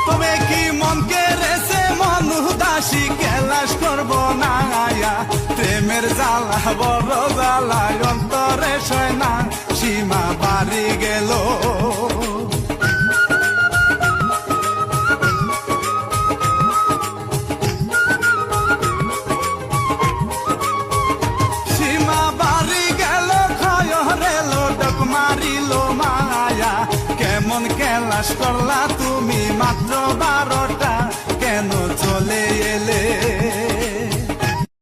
তবে কি মন কেড়েছে মন উদাসী কেলাস করব না প্রেমের জ্বালা বড় জ্বালা অন্তরে সয় না সীমা বাড়ি গেল সীমা বাড়ি গেল ক্ষয় রেল ডক মারিল মায়া কেমন কেলাস করলা তুমি মাত্র 12